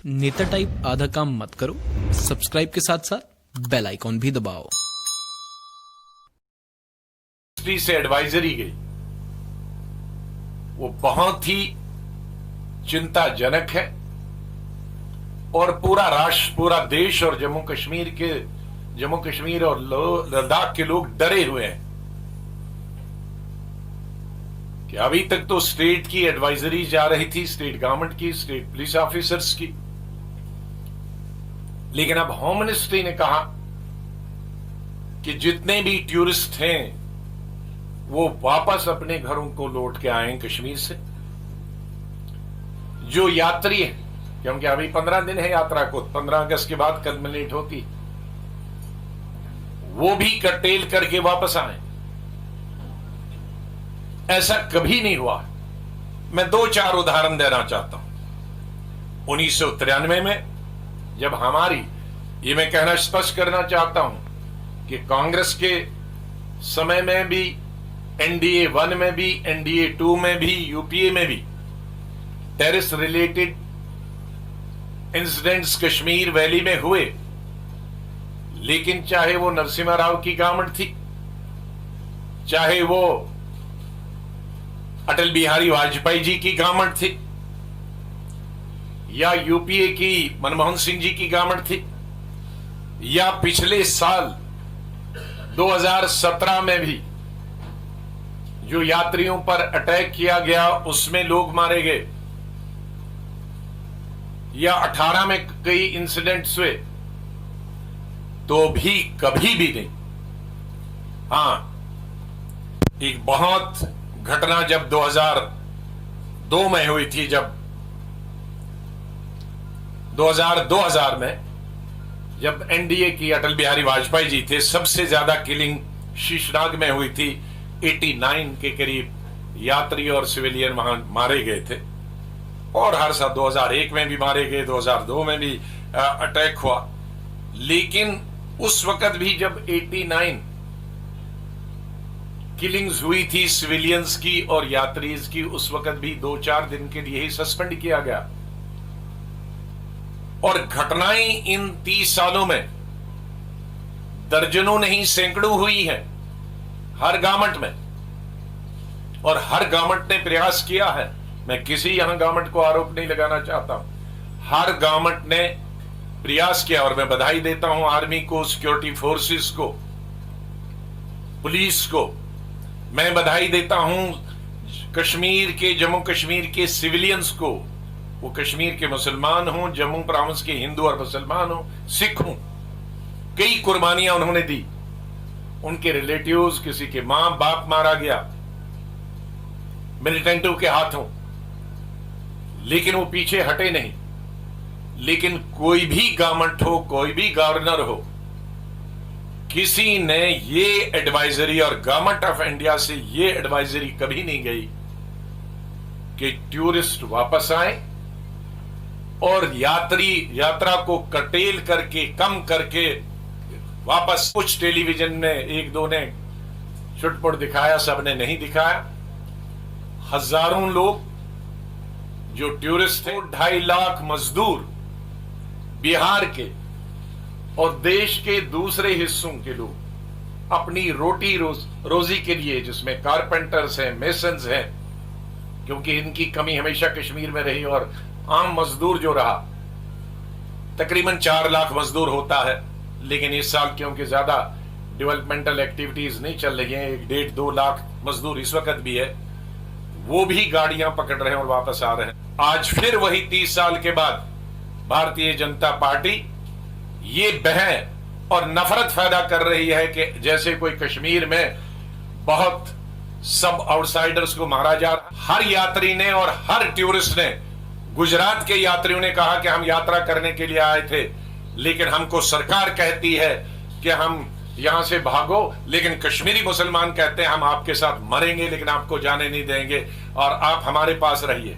नेता टाइप आधा काम मत करो, सब्सक्राइब के साथ साथ बेल आइकॉन भी दबाओ। से एडवाइजरी गई, वो बहुत ही चिंताजनक है और पूरा राष्ट्र, पूरा देश और जम्मू कश्मीर और लद्दाख के लोग डरे हुए हैं कि अभी तक तो स्टेट की एडवाइजरी जा रही थी, स्टेट गवर्नमेंट की, स्टेट पुलिस ऑफिसर्स की, लेकिन अब होम मिनिस्ट्री ने कहा कि जितने भी टूरिस्ट हैं वो वापस अपने घरों को लौट के आए कश्मीर से। जो यात्री है, क्योंकि अभी 15 दिन है यात्रा को, 15 अगस्त के बाद कल्मिनेट होती, वो भी कर्टेल करके वापस आए। ऐसा कभी नहीं हुआ। मैं 2-4 उदाहरण देना चाहता हूं। 1993 में जब हमारी, ये मैं कहना स्पष्ट करना चाहता हूं कि कांग्रेस के समय में भी, एनडीए 1 में भी, एनडीए 2 में भी, यूपीए में भी terrorist related incidents Kashmir valley में हुए, लेकिन चाहे वो नरसिम्हा राव की गवर्नमेंट थी, चाहे वो अटल बिहारी वाजपेयी जी की गवर्नमेंट थी, या यूपीए की मनमोहन सिंह जी की गवर्नमेंट थी, या पिछले साल 2017 में भी जो यात्रियों पर अटैक किया गया उसमें लोग मारे गए, या 18 में कई इंसिडेंट्स हुए, तो भी कभी भी नहीं। हां, एक बहुत घटना जब 2002 में हुई थी, जब 2000 में जब एनडीए की अटल बिहारी वाजपेयी जी थे, सबसे ज्यादा किलिंग शीशनाग में हुई थी। 89 के करीब यात्री और सिविलियन वहां मारे गए थे, और हर साल 2001 में भी मारे गए, 2002 में भी अटैक हुआ। लेकिन उस वक्त भी जब 89 किलिंग्स हुई थी सिविलियंस की और यात्रीज की, उस वक्त भी 2-4 दिन के लिए ही सस्पेंड किया गया। और घटनाएं इन 30 सालों में दर्जनों नहीं सैकड़ों हुई है, हर गवर्नमेंट में, और हर गवर्नमेंट ने प्रयास किया है। मैं किसी यहां गवर्नमेंट को आरोप नहीं लगाना चाहता हूं, हर गवर्नमेंट ने प्रयास किया, और मैं बधाई देता हूं आर्मी को, सिक्योरिटी फोर्सेस को, पुलिस को, मैं बधाई देता हूं कश्मीर के, जम्मू कश्मीर के सिविलियंस को, वो कश्मीर के मुसलमान हों, जम्मू प्रोविंस के हिंदू और मुसलमान हों, सिख हों, कई कुर्बानियां उन्होंने दी। उनके रिलेटिव्स, किसी के मां बाप मारा गया मिलिटेंटों के हाथों, लेकिन वो पीछे हटे नहीं। लेकिन कोई भी गवर्नमेंट हो, कोई भी गवर्नर हो, किसी ने ये एडवाइजरी, और गवर्नमेंट ऑफ इंडिया से ये एडवाइजरी कभी नहीं गई कि टूरिस्ट वापस आए और यात्रा को कर्टेल करके, कम करके वापस। कुछ टेलीविजन में 1-2 ने छुटपुट दिखाया, सबने नहीं दिखाया। हजारों लोग जो टूरिस्ट थे, 2.5 लाख मजदूर बिहार के और देश के दूसरे हिस्सों के लोग अपनी रोटी रोजी के लिए, जिसमें कारपेंटर्स हैं, मेसन्स हैं, क्योंकि इनकी कमी हमेशा कश्मीर में रही, और आम मजदूर जो रहा, तकरीबन 4 लाख मजदूर होता है। लेकिन इस साल क्योंकि ज्यादा डेवलपमेंटल एक्टिविटीज नहीं चल रही हैं, 1.5-2 लाख मजदूर इस वक्त भी है, वो भी गाड़ियां पकड़ रहे हैं और वापस आ रहे हैं। आज फिर वही 30 साल के बाद भारतीय जनता पार्टी ये बहम और नफरत पैदा कर रही है कि जैसे कोई कश्मीर में बहुत सब आउटसाइडर्स को मारा जा रहा। हर यात्री ने और हर टूरिस्ट ने, गुजरात के यात्रियों ने कहा कि हम यात्रा करने के लिए आए थे, लेकिन हमको सरकार कहती है कि हम यहां से भागो, लेकिन कश्मीरी मुसलमान कहते हैं हम आपके साथ मरेंगे, लेकिन आपको जाने नहीं देंगे और आप हमारे पास रहिए।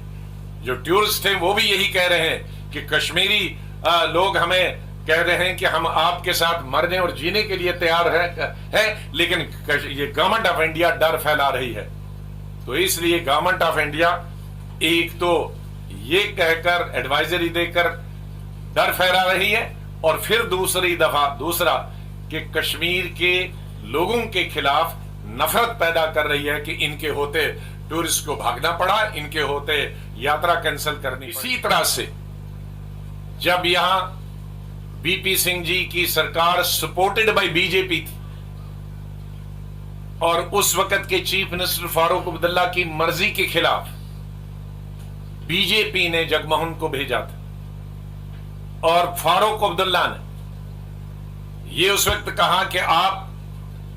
जो टूरिस्ट थे वो भी यही कह रहे हैं कि कश्मीरी लोग हमें कह रहे हैं कि हम आपके साथ मरने और जीने के लिए तैयार है, लेकिन ये गवर्नमेंट ऑफ इंडिया डर फैला रही है। तो इसलिए गवर्नमेंट ऑफ इंडिया एक तो ये कहकर एडवाइजरी देकर डर फहरा रही है, और फिर दूसरा कि कश्मीर के लोगों के खिलाफ नफरत पैदा कर रही है कि इनके होते टूरिस्ट को भागना पड़ा, इनके होते यात्रा कैंसिल करनी पड़ी। इसी तरह से जब यहां वीपी सिंह जी की सरकार सपोर्टेड बाय बीजेपी थी और उस वक्त के चीफ मिनिस्टर फारूक अब्दुल्ला की मर्जी के खिलाफ बीजेपी ने जगमोहन को भेजा था और फारूक अब्दुल्ला ने यह उस वक्त कहा कि आप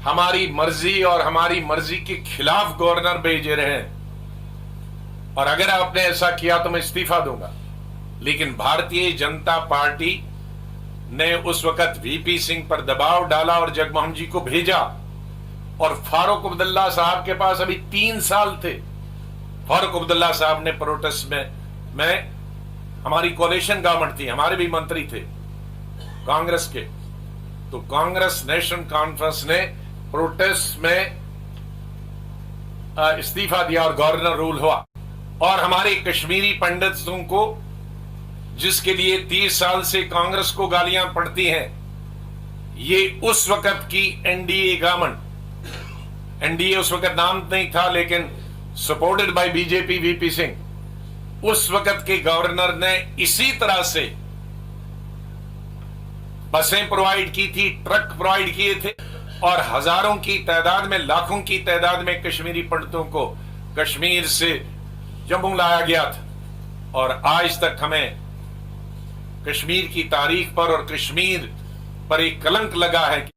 हमारी मर्जी और हमारी मर्जी के खिलाफ गवर्नर भेजे रहे हैं और अगर आपने ऐसा किया तो मैं इस्तीफा दूंगा। लेकिन भारतीय जनता पार्टी ने उस वक्त वीपी सिंह पर दबाव डाला और जगमोहन जी को भेजा और फारूक अब्दुल्ला साहब के पास अभी 3 साल थे। फारूक अब्दुल्ला साहब ने प्रोटेस्ट में हमारी कोalition गवर्नमेंट थी, हमारे भी मंत्री थे कांग्रेस के, तो कांग्रेस नेशनल कॉन्फ्रेंस ने प्रोटेस्ट में इस्तीफा दिया और गवर्नर रूल हुआ। और हमारे कश्मीरी पंडितों को, जिसके लिए 30 साल से कांग्रेस को गालियां पड़ती हैं, ये उस वक्त की एनडीए गवर्नमेंट, एनडीए उस वक्त नाम नहीं था लेकिन supported by BJP VP Singh, उस वक्त के गवर्नर ने इसी तरह से बसें प्रोवाइड की थी, ट्रक प्रोवाइड किए थे और हजारों की तादाद में, लाखों की तादाद में कश्मीरी पंडितों को कश्मीर से जम्मू लाया गया था। और आज तक हमें कश्मीर की तारीख पर और कश्मीर पर एक कलंक लगा है कि